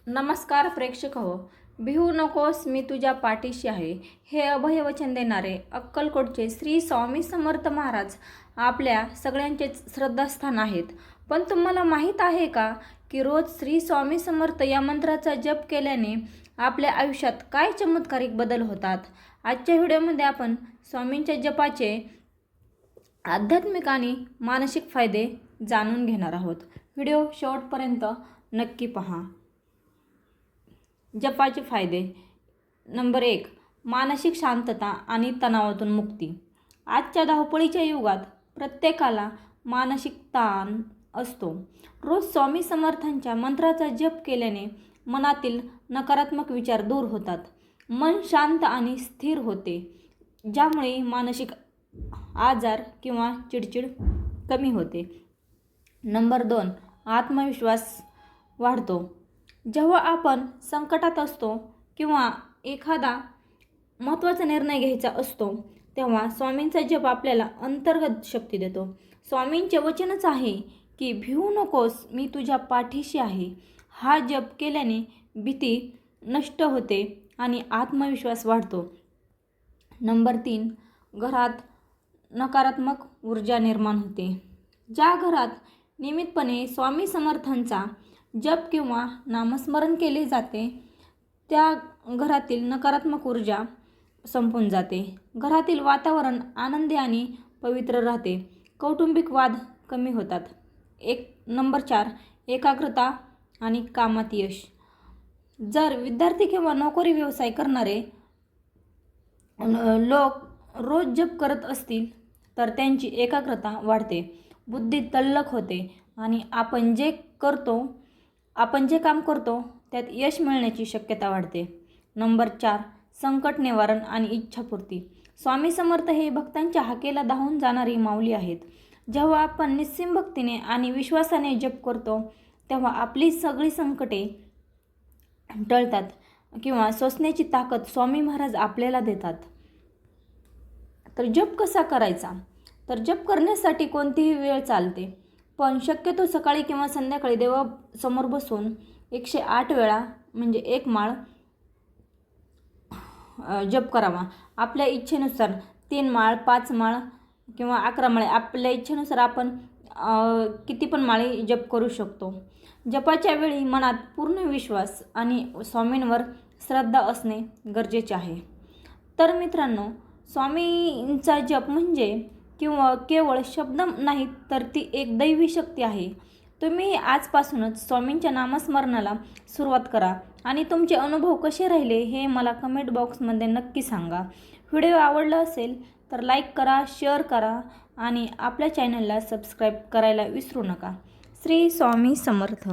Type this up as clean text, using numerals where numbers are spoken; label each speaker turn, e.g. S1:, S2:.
S1: नमस्कार प्रेक्षक हो. भिवू नकोस, मी तुझ्या पाठीशी आहे. हे अभयवचन देणारे अक्कलकोटचे श्री स्वामी समर्थ महाराज आपल्या सगळ्यांचेच श्रद्धास्थान आहेत. पण तुम्हाला माहीत आहे का की रोज श्री स्वामी समर्थ या मंत्राचा जप केल्याने आपल्या आयुष्यात काय चमत्कारिक बदल होतात? आजच्या व्हिडिओमध्ये आपण स्वामींच्या जपाचे आध्यात्मिक आणि मानसिक फायदे जाणून घेणार आहोत. व्हिडिओ शेवटपर्यंत नक्की पहा. जपाचे फायदे. नंबर 1, मानसिक शांतता आणि तणावातून मुक्ती. आजच्या धावपळीच्या युगात प्रत्येकाला मानसिक ताण असतो. रोज स्वामी समर्थांच्या मंत्राचा जप केल्याने मनातील नकारात्मक विचार दूर होतात. मन शांत आणि स्थिर होते, ज्यामुळे मानसिक आजार किंवा चिडचिड कमी होते. नंबर 2, आत्मविश्वास वाढतो. जेव्हा आपण संकटात असतो किंवा एखादा महत्त्वाचा निर्णय घ्यायचा असतो, तेव्हा स्वामींचा जप आपल्याला अंतर्गत शक्ती देतो. स्वामींचे वचनच आहे की भिवू नकोस, मी तुझ्या पाठीशी आहे. हा जप केल्याने भीती नष्ट होते आणि आत्मविश्वास वाढतो. नंबर 3, घरात नकारात्मक ऊर्जा निर्माण होते. ज्या घरात नियमितपणे स्वामी समर्थांचा जप किंवा नामस्मरण केले जाते, त्या घरातील नकारात्मक ऊर्जा संपून जाते. घरातील वातावरण आनंदी आणि पवित्र राहते. कौटुंबिक वाद कमी होतात. नंबर 4, एकाग्रता आणि कामात यश. जर विद्यार्थी किंवा नोकरी व्यवसाय करणारे लोक रोज जप करत असतील तर त्यांची एकाग्रता वाढते, बुद्धी तल्लख होते आणि आपण जे काम करतो त्यात यश मिळण्याची शक्यता वाढते. नंबर 4, संकट निवारण आणि इच्छापूर्ती. स्वामी समर्थ हे भक्तांच्या हाकेला धावून जाणारी माऊली आहेत. जेव्हा आपण निस्सीम भक्तीने आणि विश्वासाने जप करतो, तेव्हा आपली सगळी संकटे टळतात किंवा सोसण्याची ताकद स्वामी महाराज आपल्याला देतात. तर जप कसा करायचा? तर जप करण्यासाठी कोणतीही वेळ चालते, पण शक्यतो सकाळी किंवा संध्याकाळी देवासमोर बसून 108 वेळा म्हणजे 1 माळ जप करावा. आपल्या इच्छेनुसार 3 माळ, 5 माळ किंवा 11 माळे, आपल्या इच्छेनुसार आपण किती पण माळी जप करू शकतो. जपाच्या वेळी मनात पूर्ण विश्वास आणि स्वामींवर श्रद्धा असणे गरजेचे आहे. तर मित्रांनो, स्वामींचा जप म्हणजे केवळ शब्द नाहीत, तर ती एक दैवी शक्ती आहे. तुम्ही आजपासूनच स्वामींच्या नामस्मरणाला सुरुवात करा आणि तुमचे अनुभव कसे राहिले हे मला कमेंट बॉक्समध्ये नक्की सांगा. व्हिडिओ आवडला असेल तर लाईक करा, शेअर करा आणि आपल्या चॅनलला सबस्क्राईब करायला विसरू नका. श्री स्वामी समर्थ.